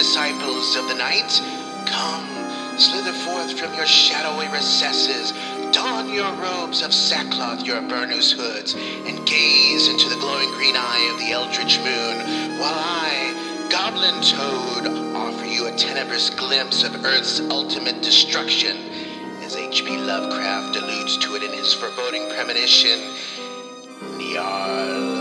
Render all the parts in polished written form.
disciples of the night, come, slither forth from your shadowy recesses, don your robes of sackcloth, your burnous hoods, and gaze into the glowing green eye of the eldritch moon, while I, Goblin Toad, offer you a tenebrous glimpse of Earth's ultimate destruction, as H.P. Lovecraft alludes to it in his foreboding premonition, Nyarlahothep.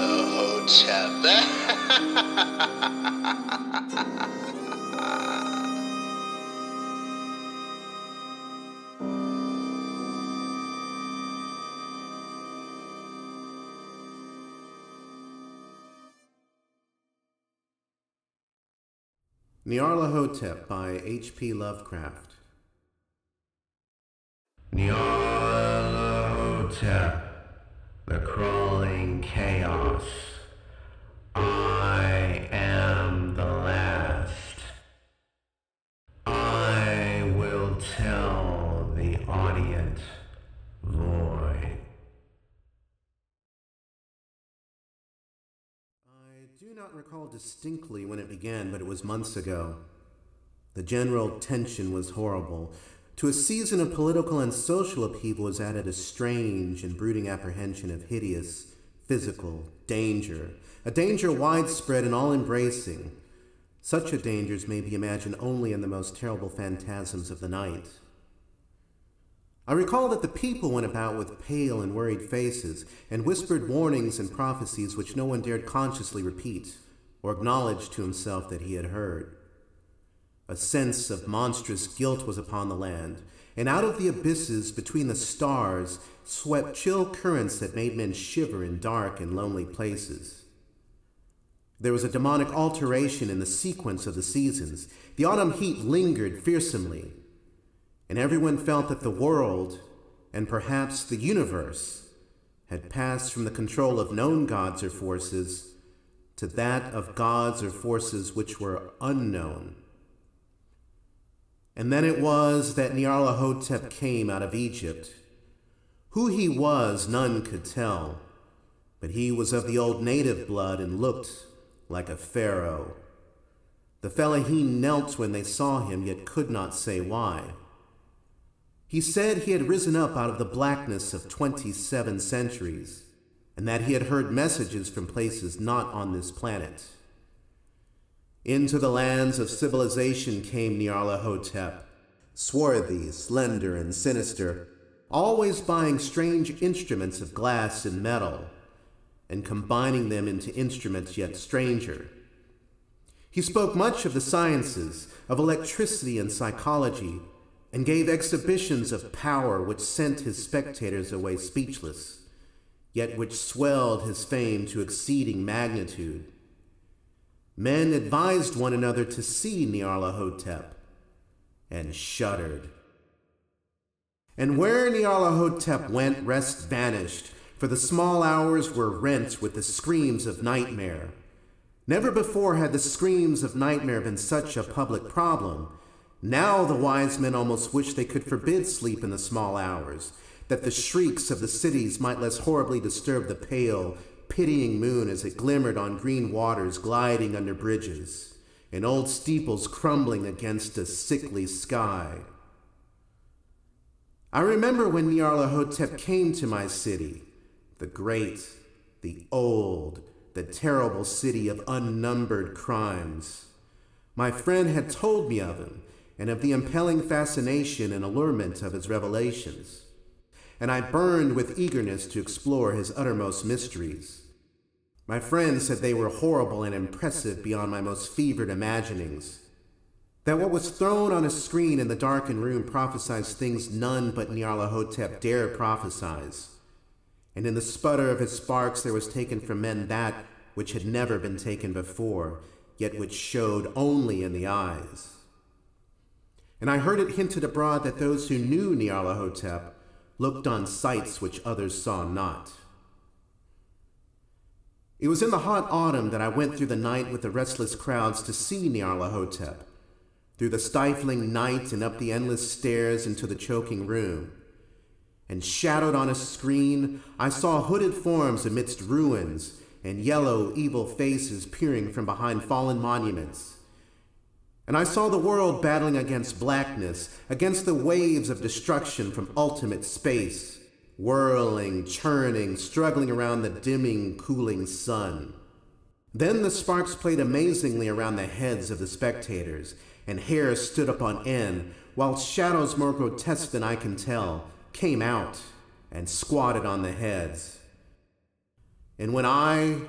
Nyarlahothep by H.P. Lovecraft. Nyarlahothep, the crawling chaos. I am the last. I will tell the audience void. I do not recall distinctly when it began, but it was months ago. The general tension was horrible. To a season of political and social upheaval was added a strange and brooding apprehension of hideous, physical danger, a danger widespread and all-embracing. Such a danger may be imagined only in the most terrible phantasms of the night. I recall that the people went about with pale and worried faces, and whispered warnings and prophecies which no one dared consciously repeat, or acknowledge to himself that he had heard. A sense of monstrous guilt was upon the land, and out of the abysses between the stars swept chill currents that made men shiver in dark and lonely places. There was a demonic alteration in the sequence of the seasons. The autumn heat lingered fearsomely, and everyone felt that the world, and perhaps the universe, had passed from the control of known gods or forces to that of gods or forces which were unknown. And then it was that Nyarlahothep came out of Egypt. Who he was, none could tell, but he was of the old native blood and looked like a pharaoh. The fellaheen knelt when they saw him, yet could not say why. He said he had risen up out of the blackness of 27 centuries, and that he had heard messages from places not on this planet. Into the lands of civilization came Nyarlahothep, swarthy, slender, and sinister, always buying strange instruments of glass and metal, and combining them into instruments yet stranger. He spoke much of the sciences, of electricity and psychology, and gave exhibitions of power which sent his spectators away speechless, yet which swelled his fame to exceeding magnitude. Men advised one another to see Nyarlahothep, and shuddered. And where Nyarlahothep went, rest vanished, for the small hours were rent with the screams of nightmare. Never before had the screams of nightmare been such a public problem. Now the wise men almost wished they could forbid sleep in the small hours, that the shrieks of the cities might less horribly disturb the pale, pitying moon as it glimmered on green waters gliding under bridges, and old steeples crumbling against a sickly sky. I remember when Nyarlahothep came to my city, the great, the old, the terrible city of unnumbered crimes. My friend had told me of him, and of the impelling fascination and allurement of his revelations, and I burned with eagerness to explore his uttermost mysteries. My friends said they were horrible and impressive beyond my most fevered imaginings, that what was thrown on a screen in the darkened room prophesied things none but Nyarlahothep dared prophesize, and in the sputter of his sparks there was taken from men that which had never been taken before, yet which showed only in the eyes. And I heard it hinted abroad that those who knew Nyarlahothep looked on sights which others saw not. It was in the hot autumn that I went through the night with the restless crowds to see Nyarlahothep, through the stifling night and up the endless stairs into the choking room. And shadowed on a screen, I saw hooded forms amidst ruins, and yellow, evil faces peering from behind fallen monuments. And I saw the world battling against blackness, against the waves of destruction from ultimate space, whirling, churning, struggling around the dimming, cooling sun. Then the sparks played amazingly around the heads of the spectators, and hair stood up on end, while shadows more grotesque than I can tell came out and squatted on the heads. And when I,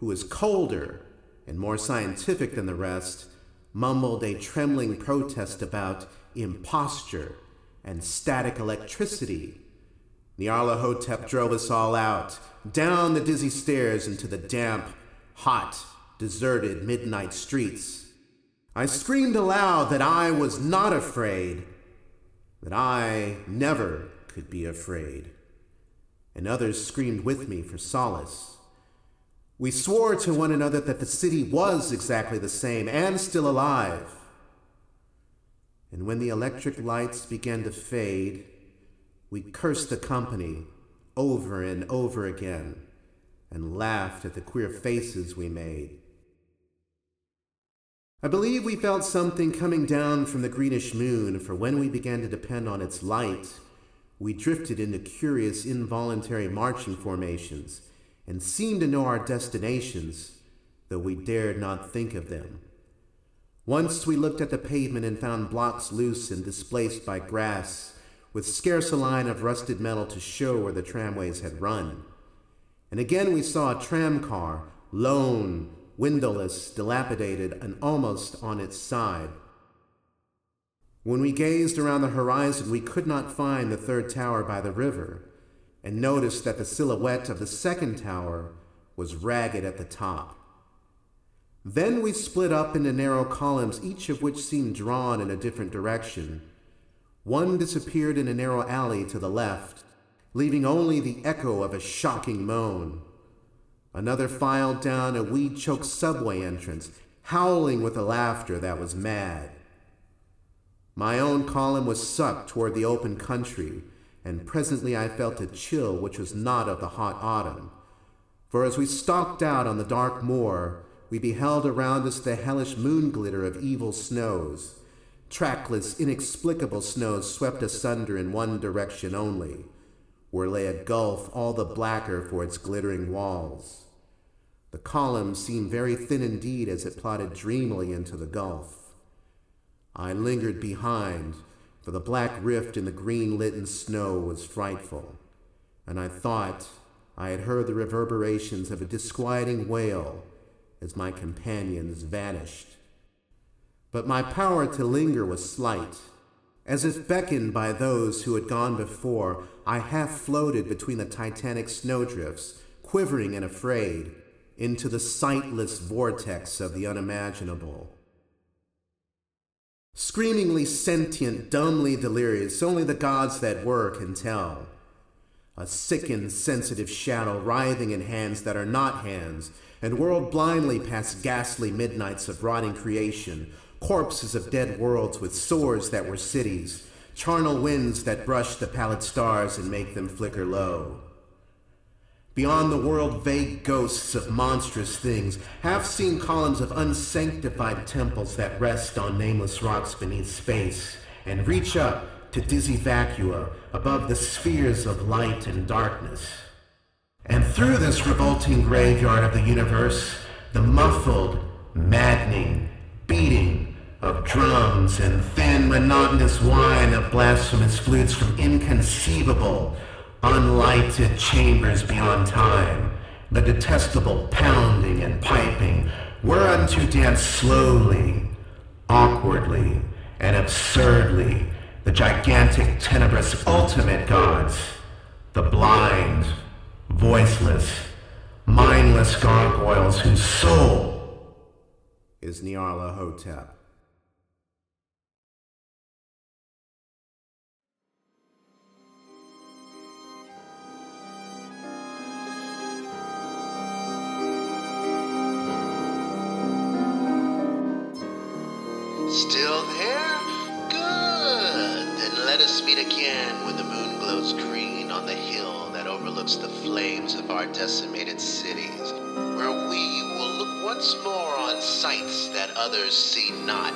who is colder and more scientific than the rest, mumbled a trembling protest about imposture and static electricity, Nyarlahothep drove us all out, down the dizzy stairs into the damp, hot, deserted midnight streets. I screamed aloud that I was not afraid, that I never could be afraid. And others screamed with me for solace. We swore to one another that the city was exactly the same and still alive. And when the electric lights began to fade, we cursed the company over and over again and laughed at the queer faces we made. I believe we felt something coming down from the greenish moon, for when we began to depend on its light, we drifted into curious involuntary marching formations and seemed to know our destinations, though we dared not think of them. Once we looked at the pavement and found blocks loose and displaced by grass, with scarce a line of rusted metal to show where the tramways had run. And again we saw a tram car, lone, windowless, dilapidated, and almost on its side. When we gazed around the horizon, we could not find the third tower by the river, and noticed that the silhouette of the second tower was ragged at the top. Then we split up into narrow columns, each of which seemed drawn in a different direction. One disappeared in a narrow alley to the left, leaving only the echo of a shocking moan. Another filed down a weed-choked subway entrance, howling with a laughter that was mad. My own column was sucked toward the open country, and presently I felt a chill which was not of the hot autumn. For as we stalked out on the dark moor, we beheld around us the hellish moon glitter of evil snows. Trackless, inexplicable snows swept asunder in one direction only, where lay a gulf all the blacker for its glittering walls. The column seemed very thin indeed as it plodded dreamily into the gulf. I lingered behind, for the black rift in the green-litten snow was frightful, and I thought I had heard the reverberations of a disquieting wail as my companions vanished. But my power to linger was slight. As if beckoned by those who had gone before, I half floated between the titanic snowdrifts, quivering and afraid, into the sightless vortex of the unimaginable. Screamingly sentient, dumbly delirious, only the gods that were can tell. A sickened, sensitive shadow writhing in hands that are not hands, and whirled blindly past ghastly midnights of rotting creation, corpses of dead worlds with swords that were cities, charnel winds that brush the pallid stars and make them flicker low. Beyond the world, vague ghosts of monstrous things, half-seen columns of unsanctified temples that rest on nameless rocks beneath space, and reach up to dizzy vacua above the spheres of light and darkness. And through this revolting graveyard of the universe, the muffled, maddening beating of drums and thin, monotonous whine of blasphemous flutes from inconceivable, unlighted chambers beyond time, the detestable pounding and piping, whereunto dance slowly, awkwardly, and absurdly the gigantic, tenebrous, ultimate gods, the blind, voiceless, mindless gargoyles whose soul is Nyarlahothep. Still there? Good. Then let us meet again when the moon glows green on the hill that overlooks the flames of our decimated cities, where we will look once more on sights that others see not.